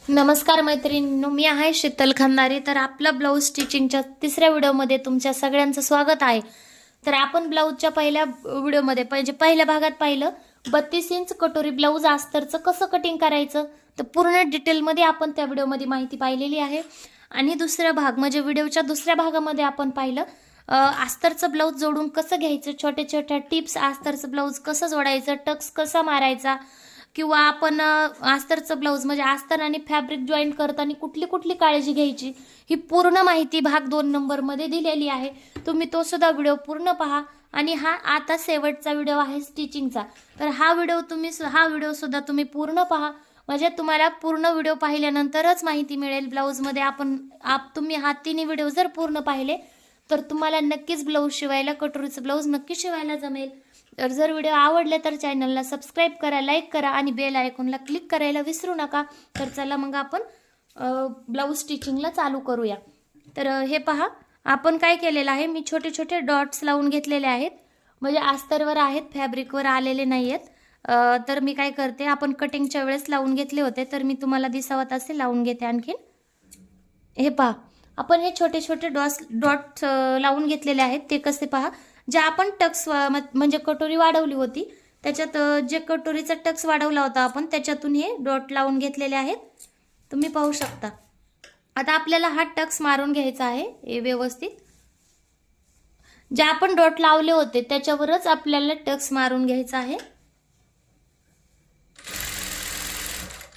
नमस्कार मैत्रिणींनो, मी आहे शीतल खंदारे. तर आपला ब्लाऊज स्टिचिंगच्या तिसऱ्या व्हिडिओमध्ये तुमच्या सगळ्यांचं स्वागत आहे. तर आपण ब्लाऊजच्या पहिल्या व्हिडिओमध्ये म्हणजे पहिल्या भागात पाहिलं 32 इंच कटोरी ब्लाऊज अस्तरचं कसं कटिंग करायचं. तर पूर्ण डिटेलमध्ये आपण त्या व्हिडिओमध्ये माहिती पाहिलेली आहे. आणि दुसरा भाग म्हणजे व्हिडिओच्या दुसऱ्या भागामध्ये आपण पाहिलं अस्तरचं ब्लाऊज जोडून कसं घ्यायचं, छोट्या छोट्या टिप्स, अस्तरचं ब्लाऊज कसं जोडायचं, टक्स कसा मारायचा, किंवा आपण अस्तरचं ब्लाऊज म्हणजे अस्तर आणि फॅब्रिक जॉईंट करताना कुठली कुठली काळजी घ्यायची, ही पूर्ण माहिती भाग 2 नंबरमध्ये दिलेली आहे. तुम्ही तो सुद्धा व्हिडिओ पूर्ण पहा. आणि हा आता शेवटचा व्हिडिओ आहे स्टिचिंगचा. तर हा व्हिडिओ सुद्धा तुम्ही पूर्ण पहा, म्हणजे तुम्हाला पूर्ण व्हिडिओ पाहिल्यानंतरच माहिती मिळेल ब्लाऊजमध्ये. तुम्ही हा तिन्ही व्हिडिओ जर पूर्ण पाहिले तर तुम्हाला नक्कीच ब्लाऊज शिवायला, कटोरीचं ब्लाऊज नक्की शिवायला जमेल. तर जर व्हिडिओ आवडले तर चॅनलला सबस्क्राईब करा, लाईक करा आणि बेल आयकॉनला क्लिक करायला विसरू नका. तर चला मग आपण ब्लाऊज स्टिचिंगला चालू करूया. तर हे पहा, आपण काय केलेलं आहे, मी छोटे छोटे डॉट्स लावून घेतलेले आहेत, म्हणजे अस्तरवर आहेत, फॅब्रिकवर आलेले नाही आहेत. तर मी काय करते, आपण कटिंगच्या वेळेस लावून घेतले होते, तर मी तुम्हाला दिसावत असे लावून घेते आणखीन. हे पहा, आपण हे छोटे छोटे डॉट्स लावून घेतलेले आहेत. ते कसे पहा, जे आपण टक्स म्हणजे कटोरी वाढवली होती त्याच्यात जे कटोरीचा टक्स वाढवला होता आपण त्याच्यातून हे डॉट लावून घेतलेले आहेत, तुम्ही पाहू शकता. आता आपल्याला हा टक्स मारून घ्यायचा आहे हे व्यवस्थित. जे आपण डॉट लावले होते त्याच्यावरच आपल्याला टक्स मारून घ्यायचा आहे.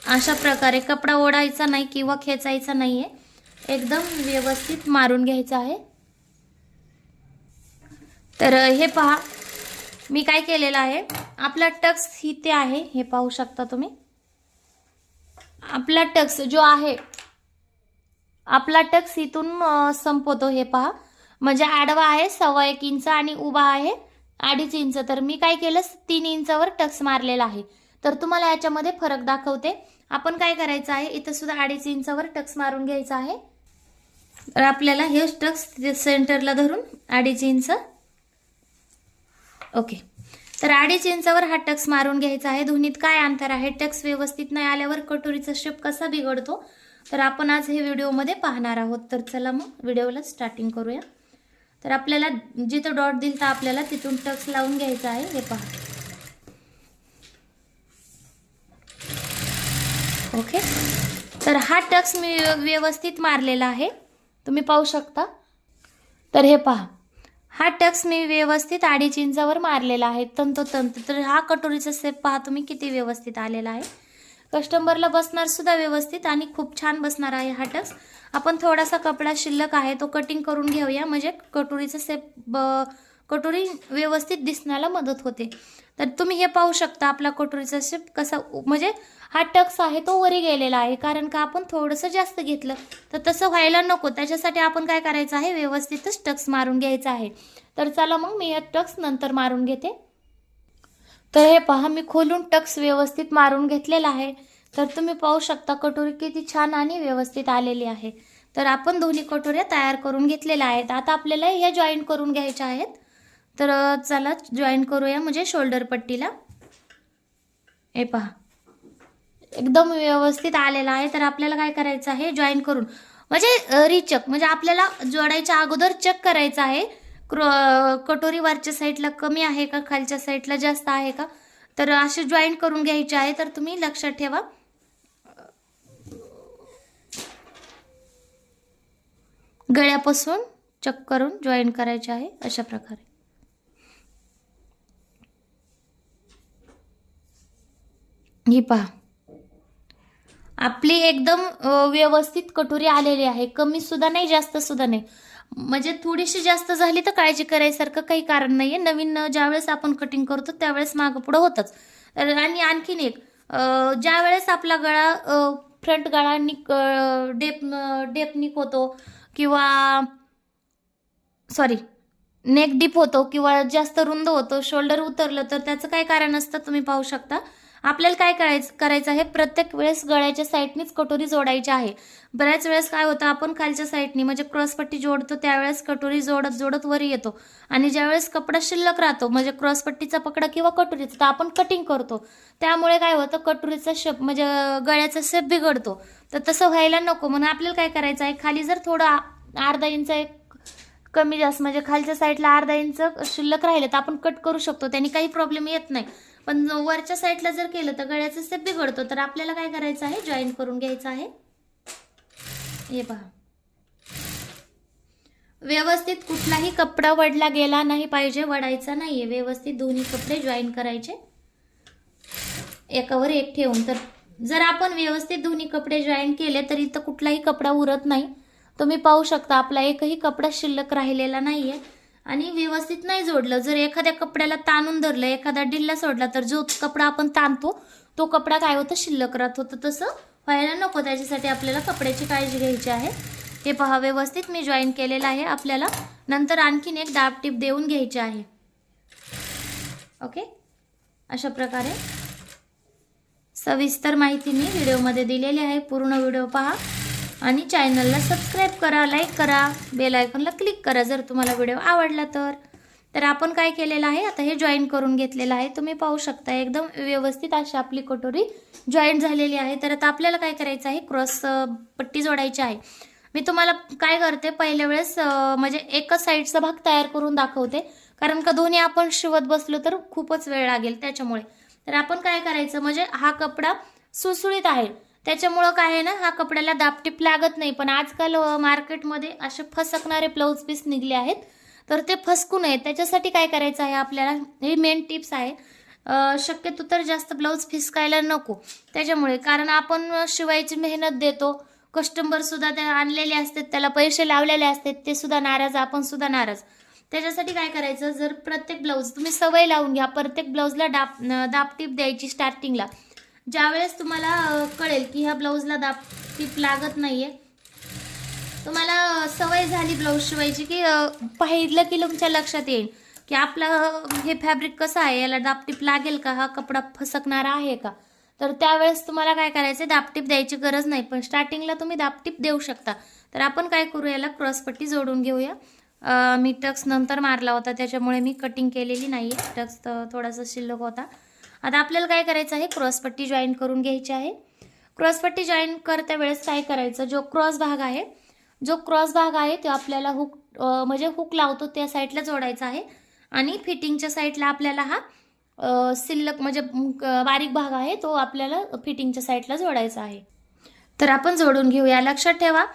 अशा प्रकारे कपडा ओढायचा नाही किंवा खेचायचा नाहीये, एकदम व्यवस्थित मारून घ्यायचा आहे. तर हे पहा, मी काय केलेलं आहे, आपला टक्स इथे आहे, हे पाहू शकता तुम्ही. आपला टक्स जो आहे, आपला टक्स इथून संपवतो. हे पहा, म्हणजे आडवा आहे 1.25 इंच आणि उभा आहे 2.5 इंच. तर मी काय केलं, 3 इंचावर टक्स मारलेला आहे. तर तुम्हाला याच्यामध्ये फरक दाखवते. आपण काय करायचं आहे, इथं सुद्धा 2.5 इंचावर टक्स मारून घ्यायचा आहे. तर आपल्याला हे टक्स सेंटरला धरून 2.5 इंच, ओके. तर 2.5 इंचावर हा टक्स मारून घ्यायचा आहे. दोन्हीत काय अंतर आहे, टक्स व्यवस्थित नाही आल्यावर कटोरीचा शेप कसा बिघडतो, तर आपण आज हे व्हिडिओमध्ये पाहणार आहोत. तर चला मग व्हिडिओला स्टार्टिंग करूया. तर आपल्याला जिथं डॉट दिलता आपल्याला तिथून टक्स लावून घ्यायचा आहे. हे पहा, ओके. तर हा टक्स मी व्यवस्थित मारलेला आहे, तुम्ही पाहू शकता. तर हे पहा, हा टक्स मी व्यवस्थित 2.5 इंचावर मारलेला आहे तंतोतंत. तर हा कटोरीचा शेप पहा तुम्ही किती व्यवस्थित आलेला आहे. कस्टमरला बसणार सुद्धा व्यवस्थित आणि खूप छान बसणार आहे हा टक्स. आपण थोडासा कपडा शिल्लक आहे तो कटिंग करून घेऊया, म्हणजे कटोरीचा शेप, कटोरी व्यवस्थित दिसण्याला मदत होते. तर तुम्ही हे पाहू शकता, आपला कटोरीचा शेप कसा, म्हणजे हा टक्स आहे तो वरी गेलेला आहे, कारण का आपण थोडंसं जास्त घेतलं. तर तसं व्हायला नको, त्याच्यासाठी आपण काय करायचं आहे, व्यवस्थितच टक्स मारून घ्यायचा आहे. तर चला मग मी टक्स नंतर मारून घेते. तर हे पहा, मी खोलून टक्स व्यवस्थित मारून घेतलेला आहे. तर तुम्ही पाहू शकता कटोरी किती छान आणि व्यवस्थित आलेली आहे. तर आपण दोन्ही कटोऱ्या तयार करून घेतलेल्या आहेत. आता आपल्याला हे जॉईंट करून घ्यायच्या आहेत. तर चला जॉईंट करूया, म्हणजे शोल्डर पट्टीला. हे पहा, एकदम व्यवस्थित आलेला आहे. तर आपल्याला काय करायचं आहे, जॉईन करून म्हणजे रिचक, म्हणजे आपल्याला जोडायच्या अगोदर चेक करायचं आहे कटोरी वरच्या साईडला कमी आहे का, खालच्या साईडला जास्त आहे का. तर असे जॉईन करून घ्यायचे आहे. तर तुम्ही लक्षात ठेवा, गळ्यापासून चेक करून जॉईन करायचे आहे अशा प्रकारे. ही पहा, आपली एकदम व्यवस्थित कटोरी आलेली आहे. कमी सुद्धा नाही, जास्त सुद्धा नाही. म्हणजे थोडीशी जास्त झाली तर काळजी करायसारखं काही कारण नाहीये. नवीन ज्यावेळेस आपण कटिंग करतो त्यावेळेस मागं पुढं होतच. तर आणि आणखीन एक, ज्या वेळेस आपला गळा फ्रंट गळा डेप निक होतो, किंवा सॉरी नेक डीप होतो, किंवा जास्त रुंद होतो, शोल्डर उतरलं, तर त्याचं काय कारण असतं तुम्ही पाहू शकता. आपल्याला काय करायचं आहे, प्रत्येक वेळेस गळ्याच्या साईडनीच कटोरी जोडायची आहे. बऱ्याच वेळेस काय होतं, आपण खालच्या साईडनी म्हणजे क्रॉसपट्टी जोडतो त्यावेळेस कटोरी जोडत जोडत वर येतो आणि ज्यावेळेस कपडा शिल्लक राहतो म्हणजे क्रॉसपट्टीचा पकडा किंवा कटोरीचा, तर आपण कटिंग करतो, त्यामुळे काय होतं कटोरीचा शेप म्हणजे गळ्याचा शेप बिघडतो. तर तसं व्हायला नको म्हणून आपल्याला काय करायचं आहे, खाली जर थोडं अर्धा इंच एक कमी जास्त म्हणजे खालच्या साईडला अर्धा इंच शिल्लक राहिले तर आपण कट करू शकतो, त्यांनी काही प्रॉब्लेम येत नाही. पण वरच्या साईडला जर केलं तर गळ्याचा शेप बिघडतो. तर आपल्याला काय करायचं आहे, जॉईन करून घ्यायचं आहे. हे पहा, व्यवस्थित कुठलाही कपडा वडला गेला नाही पाहिजे, वडायचा नाहीये. व्यवस्थित दोन्ही कपडे जॉईन करायचे एकावर एक ठेवून. तर जर आपण व्यवस्थित दोन्ही कपडे जॉईन केले तर इथं कुठलाही कपडा उरत नाही. तुम्ही पाहू शकता आपला एकही कपडा शिल्लक राहिलेला नाहीये आणि व्यवस्थित नाही जोडलं. जर एखाद्या कपड्याला ताणून धरलं, एखादा डिल्ला सोडला तर जो कपडा आपण ताणतो तो कपडा काय होतं, शिल्लक राहत होतं. तसं व्हायला नको, त्याच्यासाठी आपल्याला कपड्याची काळजी घ्यायची आहे. हे पहा, व्यवस्थित मी जॉईन केलेलं आहे. आपल्याला नंतर आणखीन एक दाब टीप देऊन घ्यायची आहे. ओके, अशा प्रकारे सविस्तर माहिती मी व्हिडिओमध्ये दिलेली आहे. पूर्ण व्हिडिओ पहा आणि चॅनलला सबस्क्राईब करा, लाईक करा, बेल आयकॉनला क्लिक करा जर तुम्हाला व्हिडिओ आवडला तर. तर आपण काय केलेलं आहे, आता हे जॉईन करून घेतलेलं आहे. तुम्ही पाहू शकता एकदम व्यवस्थित अशी आपली कटोरी जॉईन झालेली आहे. तर आता आपल्याला काय करायचं आहे, क्रॉस पट्टी जोडायची आहे. मी तुम्हाला काय करते, पहिल्या वेळेस म्हणजे एकच साईडचा भाग तयार करून दाखवते, कारण का दोन्ही आपण शिवत बसलो तर खूपच वेळ लागेल त्याच्यामुळे. तर आपण काय करायचं, म्हणजे हा कपडा सुसुळीत आहे त्याच्यामुळं काय आहे ना, हा कपड्याला दाबटीप लागत नाही. पण आजकाल मार्केटमध्ये असे फसकणारे ब्लाऊज पीस निघले आहेत, तर ते फसकू नये त्याच्यासाठी काय करायचं आहे आपल्याला, ही मेन टिप्स आहे. शक्यतो तर जास्त ब्लाऊज फिसकायला नको त्याच्यामुळे, कारण आपण शिवायची मेहनत देतो, कस्टमर सुद्धा ते आणलेले असतात, त्याला पैसे लावलेले असतात, ते सुद्धा नाराज, आपण सुद्धा नाराज. त्याच्यासाठी काय करायचं, जर प्रत्येक ब्लाऊज तुम्ही सवय लावून घ्या, प्रत्येक ब्लाऊजला दाबटीप द्यायची स्टार्टिंगला. ज्यावेळेस तुम्हाला कळेल की ह्या ब्लाऊजला दाबटीप लागत नाहीये, तुम्हाला सवय झाली ब्लाऊज शिवायची की पाहिलं की तुमच्या लक्षात येईल की आपलं हे फॅब्रिक कसं आहे, याला दाबटीप लागेल का, हा कपडा फसकणारा आहे का. तर त्यावेळेस तुम्हाला काय करायचं, दाबटीप द्यायची गरज नाही, पण स्टार्टिंगला तुम्ही दाबटीप देऊ शकता. तर आपण काय करू, याला क्रॉसपट्टी जोडून घेऊया. मी टक्स नंतर मारला होता त्याच्यामुळे मी कटिंग केलेली नाही आहे, टक्स थोडासा शिल्लक होता. आता आपल्याला काय करायचं आहे, क्रॉसपट्टी जॉईन करून घ्यायची आहे. क्रॉसपट्टी जॉईन करता वेळेस काय करायचं, जो क्रॉस भाग आहे तो आपल्याला हुक म्हणजे हुक लावतो त्या साईडला जोडायचा आहे आणि फिटिंगच्या साईडला आपल्याला हा शिल्लक म्हणजे बारीक भाग आहे तो आपल्याला फिटिंगच्या साईडला जोडायचा आहे. तर आपण जोडून घेऊया. लक्षात ठेवा,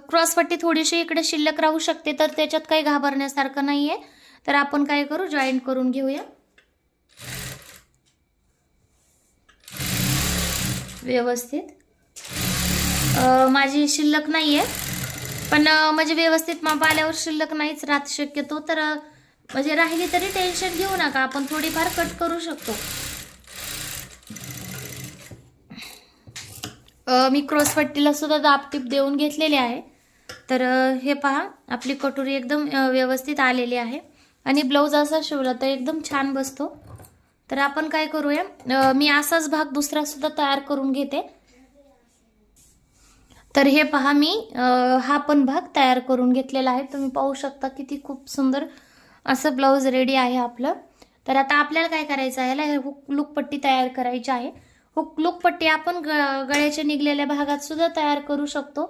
क्रॉसपट्टी थोडीशी इकडे शिल्लक राहू शकते, तर त्याच्यात काही घाबरण्यासारखं नाहीये. तर आपण काय करू, जॉईन करून घेऊया व्यवस्थित. माझी शिल्लक नाहीये, पण म्हणजे व्यवस्थित माप आल्यावर शिल्लक नाहीच राहत शक्यतो. तर म्हणजे राहिली तरी टेन्शन घेऊ नका, आपण थोडीफार कट करू शकतो. मी क्रॉसपट्टीला सुद्धा दाबटीप देऊन घेतलेली आहे. तर हे पहा, आपली कटोरी एकदम व्यवस्थित आलेली आहे आणि ब्लाऊज असा शिवला तर एकदम छान बसतो. तर आपण काय करूया, मी असाच भाग दुसरा सुद्धा तयार करून घेते. तर हे पहा, मी हा पण भाग तयार करून घेतलेला आहे. तुम्ही पाहू शकता किती खूप सुंदर असं ब्लाऊज रेडी आहे आपलं. तर आता आपल्याला काय करायचं आहे, याला हुक लूक पट्टी तयार करायची आहे. हुक लूक पट्टी आपण गळ्याच्या निघलेल्या भागात सुद्धा तयार करू शकतो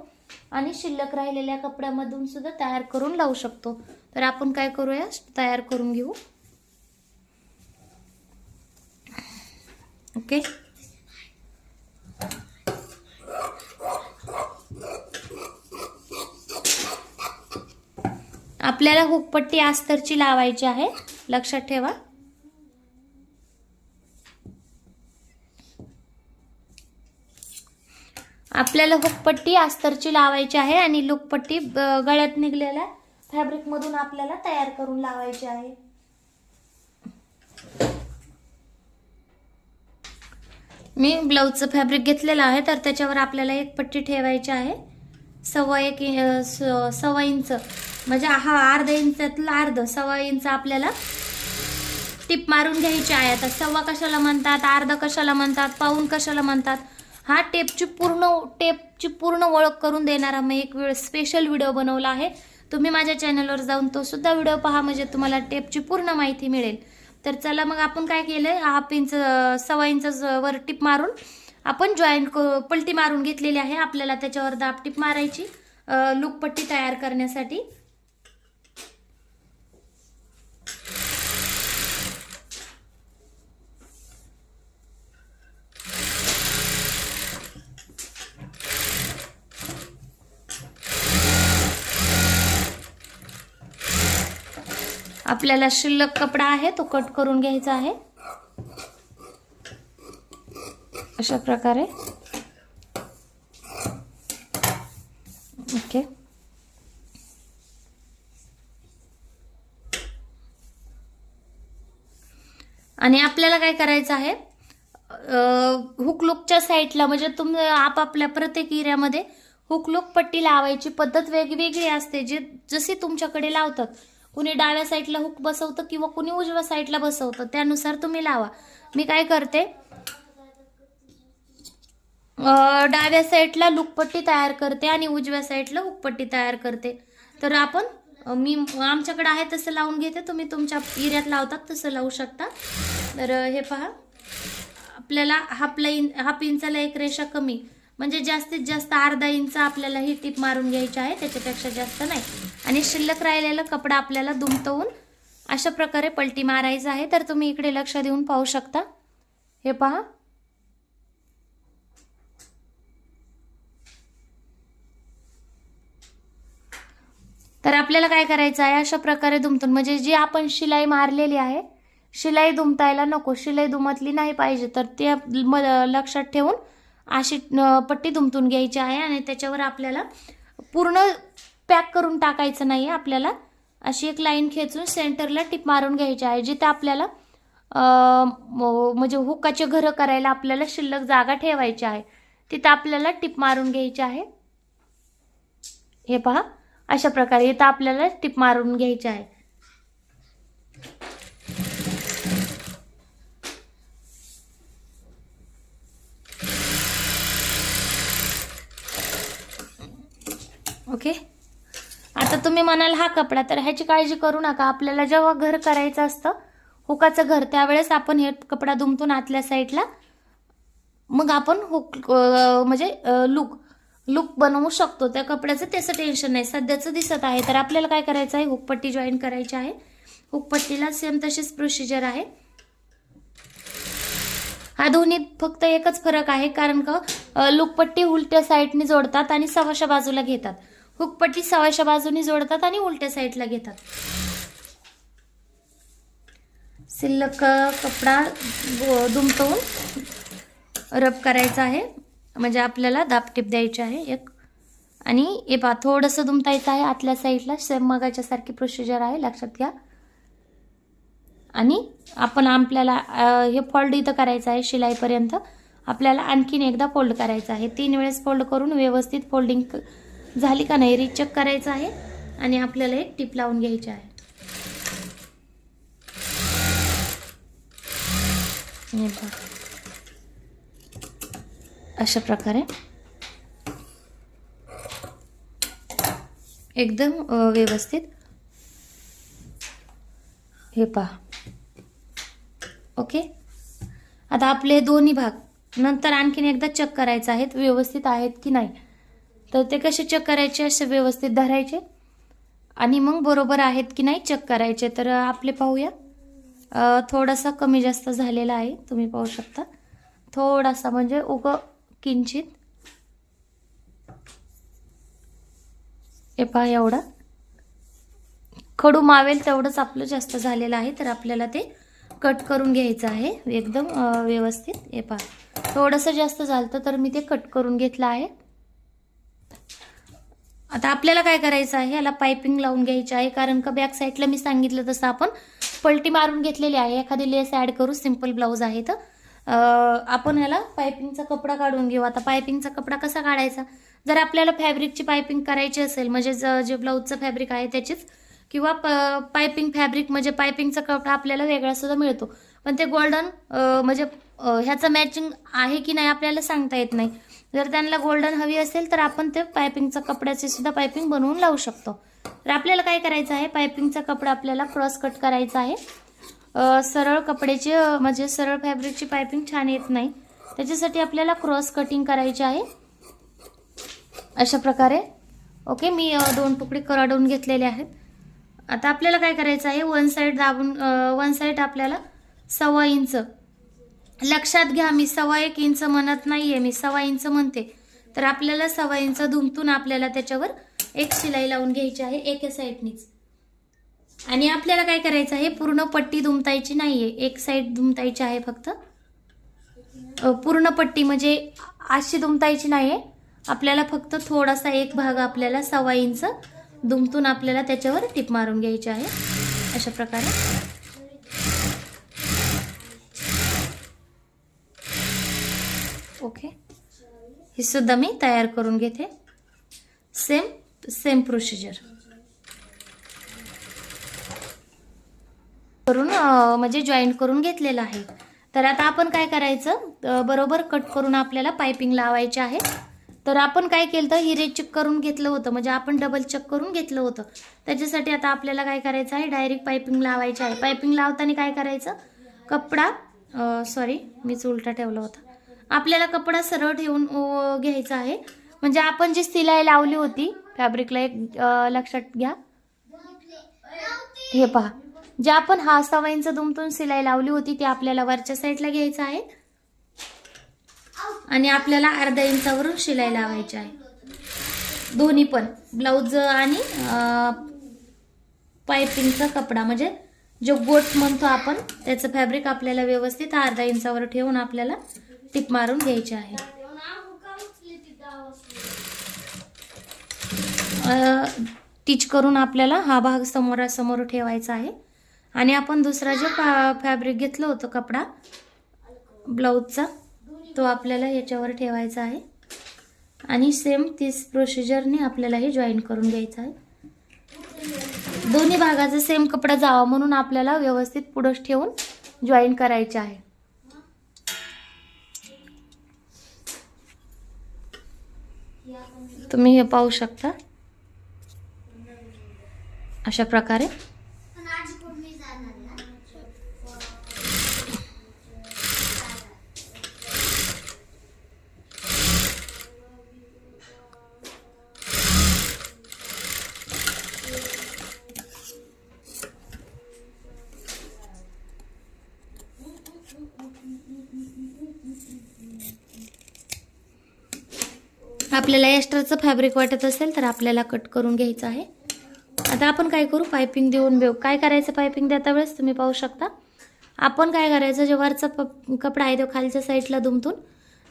आणि शिल्लक राहिलेल्या कपड्यामधून सुद्धा तयार करून लावू शकतो. तर आपण काय करूया, तयार करून घेऊ. ओके, आपल्याला हुकपट्टी अस्तरची लावायची आहे, लक्षात ठेवा. आपल्याला हुकपट्टी अस्तरची लावायची आहे आणि लूकपट्टी गळ्यात निघलेल्या फॅब्रिक मधून आपल्याला तयार करून लावायची आहे. मी ब्लाऊजचं फॅब्रिक घेतलेलं आहे, तर त्याच्यावर आपल्याला एक पट्टी ठेवायची आहे. 1.25 इंच म्हणजे हा अर्धा इंचातला अर्ध 1.25 इंच आपल्याला टिप मारून घ्यायची आहे. आता सव्वा कशाला म्हणतात, अर्धा कशाला म्हणतात, पाऊण कशाला म्हणतात, हा टेपची पूर्ण ओळख करून देणारा मी एक स्पेशल व्हिडिओ बनवला आहे. तुम्ही माझ्या चॅनलवर जाऊन तो सुद्धा व्हिडिओ पहा, म्हणजे तुम्हाला टेपची पूर्ण माहिती मिळेल. तर चला मग आपण काय केलंय, 1/2 इंच 1.25 इंच वर टिप मारून आपण पलटी मारून घेतलेली आहे. आपल्याला त्याच्यावर दाब टिप मारायची लूकपट्टी तयार करण्यासाठी. आपल्याला शिल्लक कपडा आहे तो कट करून घ्यायचा आहे अशा प्रकारे. ओके. आणि आपल्याला काय करायचं आहे, हुकलूकच्या साईडला म्हणजे तुम्ही आपापल्या प्रत्येक एरियामध्ये हुकलूक पट्टी लावायची पद्धत वेगवेगळी असते. जशी तुमच्याकडे लावतात, कुणी डाव्या साईडला हुक बसवतं किंवा कुणी उजव्या साईडला बसवतं, त्यानुसार तुम्ही लावा. मी काय करते, डाव्या साईडला लूकपट्टी तयार करते आणि उजव्या साईडला हुकपट्टी तयार करते. तर मी आमच्याकडे आहे तसं लावून घेते, तुम्ही तुमच्या एरियात लावतात तसं लावू शकता. तर हे पहा, आपल्याला 1/2 इंचाला एक रेषा कमी, म्हणजे जास्तीत जास्त अर्धा इंच आपल्याला ही टिप मारून घ्यायची आहे, त्याच्यापेक्षा जास्त नाही. आणि शिल्लक राहिलेला कपडा आपल्याला दुमटवून अशा प्रकारे पलटी मारायचा आहे. तर तुम्ही इकडे लक्ष देऊन पाहू शकता. हे पहा, तर आपल्याला काय करायचं आहे, अशा प्रकारे दुमतून म्हणजे जी आपण शिलाई मारलेली आहे, शिलाई दुमतायला नको, शिलाई दुमतली नाही पाहिजे, तर ते लक्षात ठेवून अशी पट्टी दुमतून घ्यायची आहे. आणि त्याच्यावर आपल्याला पूर्ण पॅक करून टाकायचं नाही, आपल्याला अशी एक लाईन खेचून सेंटरला टिप मारून घ्यायची आहे. जिथे आपल्याला म्हणजे हुकाचे घरं करायला आपल्याला शिल्लक जागा ठेवायची आहे, तिथं आपल्याला टिप मारून घ्यायची आहे. हे पहा, अशा प्रकारे इथं आपल्याला टिप मारून घ्यायची आहे. ओके. आता तुम्ही म्हणाल हा कपडा, तर ह्याची काळजी करू नका. आपल्याला जेव्हा घर करायचं असतं हुकाचं घर, त्यावेळेस आपण हे कपडा दुमतून आतल्या साईडला मग आपण हुक म्हणजे लूक बनवू शकतो त्या कपड्याचं, त्याचं टेन्शन नाही. सध्याचं दिसत आहे, तर आपल्याला काय करायचं आहे, हुकपट्टी जॉईन करायची आहे. हुकपट्टीला सेम तशीच प्रोसिजर आहे. हा दोन्ही फक्त एकच फरक आहे, कारण का लूकपट्टी उलट्या साईडने जोडतात आणि सव्वाच्या बाजूला घेतात, हुकपट्टी सव्वाच्या बाजूने जोडतात आणि उलट्या साईडला घेतात. शिल्लक कपडा दुमटवून रब करायचा आहे, म्हणजे आपल्याला दाबटीप द्यायची आहे एक. आणि हे पहा, थोडंसं दुमतायचं आहे आतल्या साईडला, सेम मगाच्या सारखी प्रोसिजर आहे, लक्षात घ्या. आणि आपल्याला हे फोल्ड इथं करायचं आहे शिलाईपर्यंत. आपल्याला आणखीन एकदा फोल्ड करायचं आहे, 3 वेळेस फोल्ड करून व्यवस्थित फोल्डिंग झाली का नाही रिचेक करायचं आहे. आणि आपल्याला एक टिप लावून घ्यायची आहे. हे बघा, अशा प्रकारे एकदम व्यवस्थित. हे पहा. ओके. आता आपले दोन्ही भाग नंतर आणखीन एकदा चेक करायचे आहेत व्यवस्थित आहेत की नाही. तर ते कसे चेक करायचे, असे व्यवस्थित धरायचे आणि मग बरोबर आहेत की नाही चेक करायचे. तर आपले पाहूया, थोडासा कमी जास्त झालेला आहे, तुम्ही पाहू शकता. थोडासा म्हणजे किंचित, हे पहा एवढा खडू मावेल तेवढंच आपलं जास्त झालेलं आहे. तर आपल्याला ते कट करून घ्यायचं आहे एकदम व्यवस्थित. हे पहा, थोडंसं जास्त झालं तर मी ते कट करून घेतलं आहे. आता आपल्याला काय करायचं आहे, याला पायपिंग लावून घ्यायची आहे, कारण का बॅक साईडला मी सांगितलं तसं आपण पलटी मारून घेतलेली आहे. एखादी लेस ॲड करू, सिंपल ब्लाऊज आहे. तर आपण याला पायपिंगचा कपडा काढून घेऊ. आता पायपिंगचा कपडा कसा काढायचा, जर आपल्याला फॅब्रिकची पायपिंग करायची असेल, म्हणजे जे ब्लाऊजचं फॅब्रिक आहे त्याचीच किंवा पायपिंग फॅब्रिक म्हणजे पायपिंगचा कपडा आपल्याला वेगळा सुद्धा मिळतो. पण ते गोल्डन म्हणजे ह्याचं मॅचिंग आहे की नाही आपल्याला सांगता येत नाही. जर त्यांना गोल्डन हवी असेल तर आपण ते पायपिंगचा कपड्याचे सुद्धा पायपिंग बनवून लावू शकतो. तर आपल्याला काय करायचं आहे, पायपिंगचा कपडा आपल्याला क्रॉस कट करायचा आहे. सरळ कपड्याची म्हणजे सरळ फॅब्रिकची पायपिंग छान येत नाही, त्याच्यासाठी आपल्याला क्रॉस कटिंग करायची आहे अशा प्रकारे. ओके, मी 2 तुकडे कराडून घेतलेले आहेत. आता आपल्याला काय करायचं आहे, वन साईड दाबून वन साईड आपल्याला 1.25 इंच, लक्षात घ्या मी 1.25 इंच म्हणत नाहीये, मी 1.25 इंच म्हणते. तर आपल्याला 1.25 इंच दुमतून आपल्याला त्याच्यावर एक शिलाई लावून घ्यायची आहे एका साईडनीच. आणि आपल्याला काय करायचं आहे, पूर्ण पट्टी दुमतायची नाहीये, एक साईड दुमतायची आहे फक्त. पूर्ण पट्टी म्हणजे अशी दुमतायची नाहीये, आपल्याला फक्त थोडासा एक भाग आपल्याला 1.25 इंच दुमतून आपल्याला त्याच्यावर टिप मारून घ्यायची आहे अशा प्रकारे. ओके, हे सुद्धा मी तयार करून घेते. सेम प्रोसिजर करून म्हणजे जॉईंट करून घेतलेलं आहे. तर आता आपण काय करायचं, बरोबर कट करून आपल्याला पायपिंग लावायची आहे. तर आपण काय केलं तर हिरे चेक करून घेतलं होतं, म्हणजे आपण डबल चेक करून घेतलं होतं. त्याच्यासाठी आता आपल्याला काय करायचं आहे, डायरेक्ट पायपिंग लावायची आहे. पायपिंग लावताना काय करायचं, कपडा सॉरी मीच उलटा ठेवला होता. आपल्याला कपडा सरळ ठेवून घ्यायचा आहे. म्हणजे आपण जी शिलाई लावली होती फॅब्रिकला, एक लक्षात घ्या, हे पहा, जे आपण 1.25 इंच दुमतून शिलाई लावली होती ती आपल्याला वरच्या साईडला घ्यायचं आहे आणि आपल्याला अर्धा इंचावरून शिलाई लावायची आहे. दोन्ही पण ब्लाउज आणि पायपिंगचा कपडा म्हणजे जो गोट म्हणतो आपण, त्याचं फॅब्रिक आपल्याला व्यवस्थित अर्धा इंचावर ठेवून आपल्याला टिप मारून घ्यायची आहे. टिच करून आपल्याला हा भाग समोरासमोर ठेवायचा आहे. आणि आपण दुसरा जो फॅब्रिक घेतलं होतं कपडा ब्लाउजचा, तो आपल्याला याच्यावर ठेवायचा आहे आणि सेम तीच प्रोसिजरने आपल्याला हे जॉईन करून घ्यायचं आहे. दोन्ही भागाचा सेम कपडा जावा म्हणून आपल्याला व्यवस्थित पुढे ठेवून जॉईन करायचे आहे. तुम्ही हे पाहू शकता अशा प्रकारे. आपल्याला एक्स्ट्राचं फॅब्रिक वाटत असेल तर आपल्याला कट करून घ्यायचं आहे. आता आपण काय करू, पायपिंग देऊन घेऊ. काय करायचं, पायपिंग देता वेळेस तुम्ही पाहू शकता आपण काय करायचं, जे वरचा कपडा आहे तो खालच्या साईडला दुमतून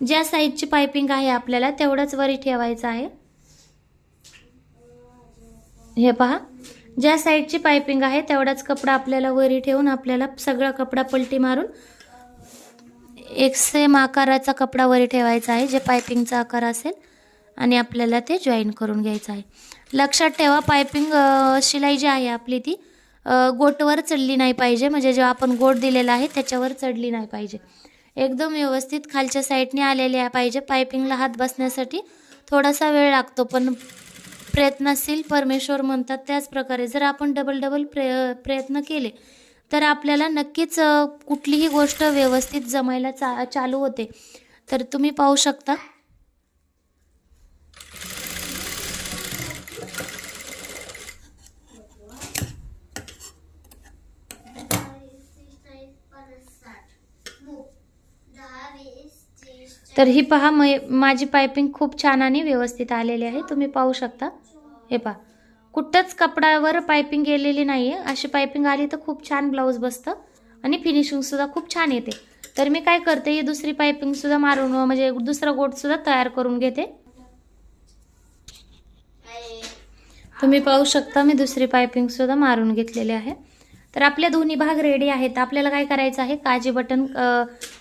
ज्या साईडची पायपिंग आहे आपल्याला तेवढंच वरी ठेवायचं आहे. हे पहा, ज्या साईडची पायपिंग आहे तेवढाच कपडा आपल्याला वरी ठेवून आपल्याला सगळा कपडा पलटी मारून एक सेम आकाराचा कपडा वरी ठेवायचा आहे, जे पायपिंगचा आकार असेल, आणि आपल्याला ते जॉईन करून घ्यायचं आहे. लक्षात ठेवा, पायपिंग शिलाई जी आहे आपली ती गोटवर चढली नाही पाहिजे, म्हणजे जो आपण गोट दिलेला आहे त्याच्यावर चढली नाही पाहिजे. एकदम व्यवस्थित खालच्या साईडने आलेली पाहिजे. पायपिंगला हात बसण्यासाठी थोडासा वेळ लागतो, पण प्रयत्नशील परमेश्वर म्हणतात. त्याच प्रकारे जर आपण डबल प्रयत्न केले तर आपल्याला नक्कीच कुठलीही गोष्ट व्यवस्थित जमायला चालू होते. तर तुम्ही पाहू शकता तर ही पहा, माझी पायपिंग खूप छान आणि व्यवस्थित आलेली आहे. तुम्ही पाहू शकता, हे पहा, कुठंच कपड्यावर पायपिंग गेलेली नाही आहे. अशी पायपिंग आली तर खूप छान ब्लाऊज बसतं आणि फिनिशिंगसुद्धा खूप छान येते. तर मी काय करते, ही दुसरी पायपिंगसुद्धा मारून म्हणजे दुसरा गोटसुद्धा तयार करून घेते. तुम्ही पाहू शकता मी दुसरी पायपिंगसुद्धा मारून घेतलेली आहे. तर आपले दोन्ही भाग रेडी आहेत. आपल्याला काय करायचं आहे, काजी बटन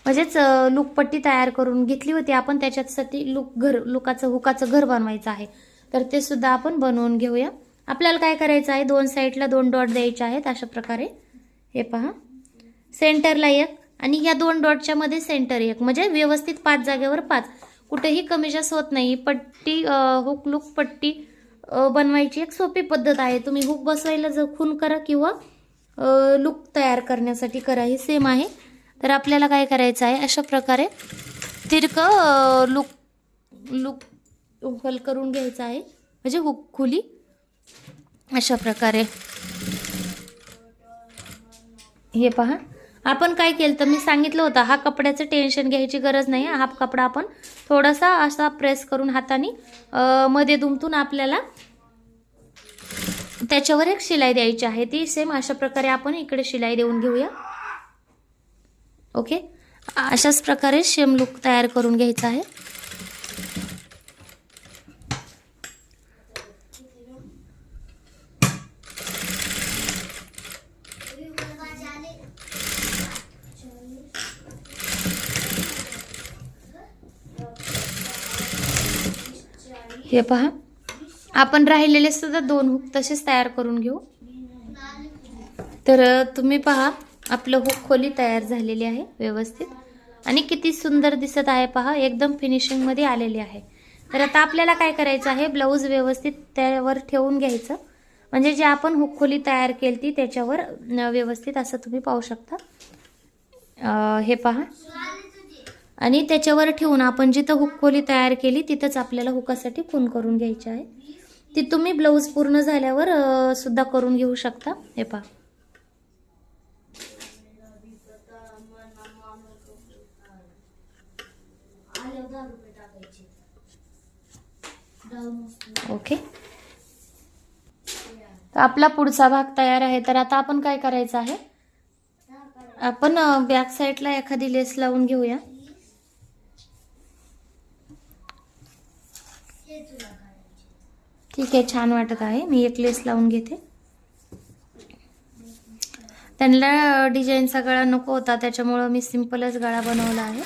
म्हणजेच लूकपट्टी तयार करून घेतली होती आपण, त्याच्यासाठी हुकाचं घर बनवायचं आहे. तर ते सुद्धा आपण बनवून घेऊया. आपल्याला काय करायचं आहे, 2 साईडला 2 डॉट द्यायचे आहेत अशा प्रकारे. हे पहा, सेंटरला 1 आणि या 2 डॉटच्या मध्ये सेंटर 1, म्हणजे व्यवस्थित 5 जागेवर 5, कुठेही कमी जास्त होत नाही. पट्टी हुक लूक पट्टी बनवायची एक सोपी पद्धत आहे. तुम्ही हुक बसवायला खून करा किंवा लूक तयार करण्यासाठी करा, ही सेम आहे. तर आपल्याला काय करायचं आहे, अशा प्रकारे तिरकं लूक होल करून घ्यायचं आहे, म्हणजे हुक खोली अशा प्रकारे. हे पहा, आपण काय केलं तर मी सांगितलं होतं, हा कपड्याचं टेन्शन घ्यायची गरज नाही. हा कपडा आपण थोडासा असा प्रेस करून हाताने मध्ये दुमतून आपल्याला त्याच्यावर एक शिलाई द्यायची आहे. ती सेम अशा प्रकारे आपण इकडे शिलाई देऊन घेऊया. ओके, अशाच प्रकारे सेम लुक तयार करून घ्यायचा आहे. हे पहा, आपण राहिलेले सुद्धा 2 हुक तसेच तयार करून घेऊ. तर तुम्ही पहा, आपलं हुक खोली तयार झालेली आहे व्यवस्थित आणि किती सुंदर दिसत आहे पहा, एकदम फिनिशिंग मध्ये आलेली आहे. तर आता आपल्याला काय करायचं आहे, ब्लाऊज व्यवस्थित त्यावर ठेवून घ्यायचं, म्हणजे जे आपण हुक खोली तयार केली ती त्याच्यावर व्यवस्थित असं तुम्ही पाहू शकता. हे पहा, आणि त्याच्यावर ठेवून आपण जिथं हुक खोली तयार केली तिथंच आपल्याला हुकासाठी खून करून घ्यायची आहे. ती तुम्ही ब्लाऊज पूर्ण झाल्यावर सुद्धा करून घेऊ शकता. हे पहा, ओके. तर आपला पुढचा भाग तयार आहे. तर आता आपण काय करायचं आहे, आपण बॅक साईडला एखादी लेस लावून घेऊया. ठीक आहे, छान वाटत आहे. मी एक लेस लावून घेते. त्यांना डिझाईनचा गळा नको होता, त्याच्यामुळं मी सिंपलच गळा बनवला आहे.